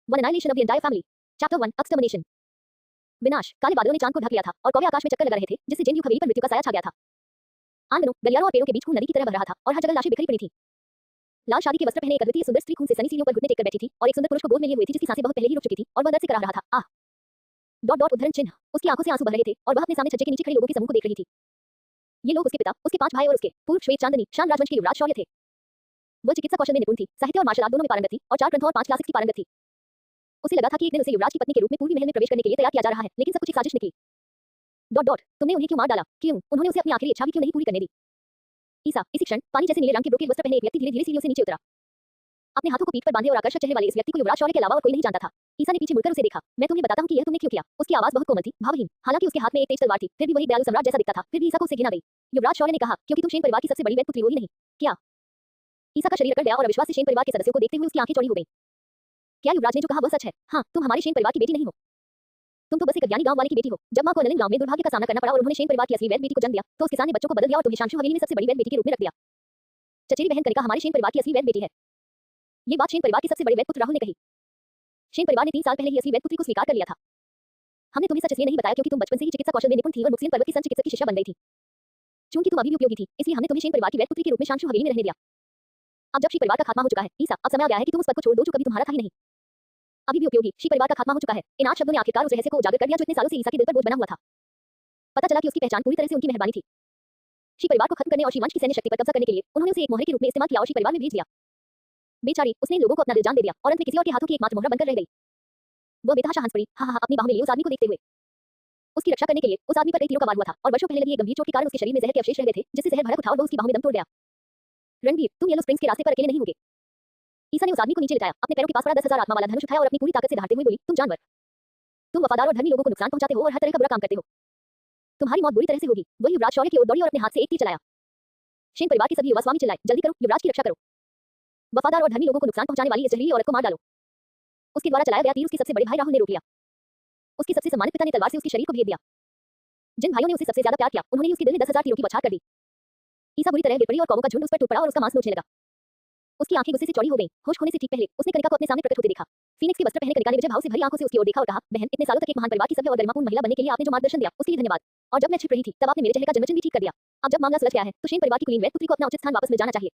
One annihilation of the entire family. Chapter 1 extermination. विनाश। काले बादलों ने चांद को ढक लिया था और कौवे आकाश में चक्कर लगा रहे थे, जिससे जेएनयू हवेली पर मृत्यु का साया छा गया था। आंगनों, गलियारों और पेड़ों के बीच खून नदी की तरह बह रहा था और हर जगह लाशें बिखरी पड़ी थीं। लाल शादी के वस्त्र पहने एक अद्वितीय सुंदर स्त्री खून से सनी सीढ़ियों पर घुटने टेककर बैठी थी और एक सुंदर पुरुष को गोद में लिए हुई थी जिसकी सांसें बहुत पहले ही रुक चुकी थी और वह दर्द से कराह रहा था। आह! डॉट डॉट उद्धरण चिन्ह। उसकी आंखों से आंसू बह रहे थे और वह अपने सामने छज्जे के नीचे खड़े लोगों के समूह को देख रही थी। ये लोग उसके पिता, उसके 5 भाई और उसके पूर्व श्वेत चांदनी शान राजवंश के युवराज शौर्य थे। वह चिकित्सा कौशल में निपुण थी, साहित्य और मार्शल आर्ट दोनों में पारंगत थी और 4 ग्रंथों और 5 क्लासिक्स की पारंगत थी। उसे लगा था कि एक दिन उसे युवराज की पत्नी के रूप में पूर्वी महल में प्रवेश करने के लिए तैयार किया जा रहा है, लेकिन सब कुछ एक साजिश निकली। डॉट डॉट तुमने उन्हें क्यों मार डाला? क्यों? उन्होंने उसे अपनी आखिरी इच्छा भी क्यों नहीं पूरी करने दी? ईसा, इसी क्षण पानी जैसे नीले रंग के ब्रोकेड वस्त्र पहने एक व्यक्ति धीरे-धीरे सीढ़ियों से नीचे उतरा। अपने हाथों को पीठ पर बांधे और आकर्षक चेहरे वाले इस व्यक्ति को युवराज शौर्य के अलावा और कोई नहीं जानता था। ईसा ने पीछे मुड़कर उसे देखा। मैं तुम्हें बताता हूं कि यह तुमने क्यों किया। उसकी आवाज बहुत कोमल थी, भावहीन। हालांकि उसके हाथ में एक तेज तलवार थी, फिर भी वही दयालु सम्राट जैसा दिखता था। फिर भी ईसा को उसे घृणा गई। युवराज शौर्य ने कहा, क्योंकि तुम शेन परिवार की सबसे बड़ी वेद पुत्री हो ही नहीं। क्या? ईसा का शरीर अकड़ गया और अविश्वास से शेन परिवार के सदस्यों को देखते हुए उसकी आंखें चौड़ी हो गईं। क्या युवराज ने जो कहा वह सच है? हाँ, तुम हमारे शेन परिवार की बेटी नहीं हो। तुम तो बस एक अज्ञानी गांव वाले की बेटी हो। जब मां को नलिन गांव में दुर्भाग्य का सामना करना पड़ा और उन्होंने शेन परिवार की असली वैद बेटी को जन्म दिया, तो उस किसान ने बच्चों को बदल दिया और तुम्हें शांशु हवेली में सबसे बड़ी वैद बेटी के रूप में रख दिया। चचेरी बहन कनिका हमारे शेन परिवार की असली वैद बेटी है। ये बात शेन परिवार के सबसे बड़े वैद पुत्र राहुल ने कही। शेन परिवार ने 3 साल पहले ही असली वैद पुत्री को स्वीकार कर लिया था। हमने तुम्हें सच इसलिए नहीं बताया क्योंकि तुम बचपन से ही चिकित्सा कौशल में निपुण थी और मुक्सियन पर्वत की संत चिकित्सक की शिष्या बन गई थी। चूंकि तुम अभी भी उपयोगी थी, इसलिए हमने तुम्हें शेन परिवार की वैद पुत्री के रूप में शांशु हवेली में रहने दिया। अब जब शी परिवार का खात्मा हो चुका है, ईसा, अब समय आ गया है कि तुम उस पद को छोड़ दो जो कभी तुम्हारा था ही नहीं। अभी भी उपयोगी, शी परिवार का खात्मा हो चुका है। इन 8 शब्दों ने आखिरकार उस रहस्य को उजागर कर दिया जो इतने सालों से ईसा के दिल पर बोझ बना हुआ था। पता चला कि उसकी पहचान पूरी तरह से उनकी मेहरबानी थी। शी परिवार को खत्म करने और शी वंश की सैन्य शक्ति पर कब्जा करने के लिए उन्होंने उसे एक मोहरे के रूप में इस्तेमाल किया और शी परिवार में भेज दिया। बेचारी, उसने इन लोगों को अपना दिल जान दे दिया और अंत में किसी और के हाथों की एकमात्र मोहरा बनकर रह गई। वह बेतहाशा हंस पड़ी, हा हा हा, अपनी बाहों में लिए उस आदमी को देखते हुए। उसकी रक्षा करने के लिए उस आदमी पर कई तीरों का वार हुआ था और वर्षों पहले लगी एक गंभीर चोट के कारण उसके शरीर में जहर के अवशेष रह गए थे, जिससे जहर भड़क उठा और वो उसकी बाहों में दम तोड़ गया। रणवीर, तुम येलो स्प्रिंग्स के रास्ते पर अकेले नहीं होगे। ईसा ने उस आदमी को नीचे लिटाया, अपने पैरों के पास पड़ा 10,000 आत्मा वाला धनुष उठाया और अपनी पूरी ताकत से दहाड़ते हुए बोली, तुम जानवर, तुम वफादार और धर्मी लोगों को नुकसान पहुंचाते हो और हर तरह का बुरा काम करते हो। तुम्हारी मौत बुरी तरह से होगी। वही युवराज शौर्य की ओर दौड़ी और अपने हाथ से एक तीर चलाया। शेन परिवार के सभी युवा स्वामी चिल्लाए, जल्दी करो, युवराज की रक्षा करो। वफादार और धर्मी लोगों को नुकसान पहुंचाने वाली इस जहरीली औरत को मार डालो। उसके द्वारा चलाया गया तीर उसके सबसे बड़े भाई राहुल ने रोक लिया। उसके सबसे सम्मानित पिता ने तलवार से उसके शरीर को भेद दिया। जिन भाइयों ने उसे सबसे ज्यादा प्यार किया, उन्होंने उसके दिल में 10,000 तीरों की बौछार कर दी। ईसा बुरी तरह गिर पड़ी और कौवों का झुंड उस पर टूट पड़ा और उसका मांस नोचने लगा। उसकी आंखें गुस्से से चौड़ी हो गईं। होश खोने से ठीक पहले उसने कनिका को अपने सामने प्रकट होते देखा। फीनिक्स के वस्त्र पहने कनिका ने विजय भाव से भरी आंखों से उसकी ओर देखा और कहा, बहन, इतने सालों तक एक महान परिवार की सभ्य और गरिमापूर्ण महिला बनने के लिए आपने जो मार्गदर्शन दिया, उसके लिए धन्यवाद। और जब मैं छिप रही थी, तब आपने मेरे चेहरे का जन्मचिन्ह भी ठीक कर दिया। अब जब मामला सुलझ गया है, तो शेन परिवार की कुलीन वैद पुत्री को अपना उचित स्थान वापस मिल जाना चाहिए।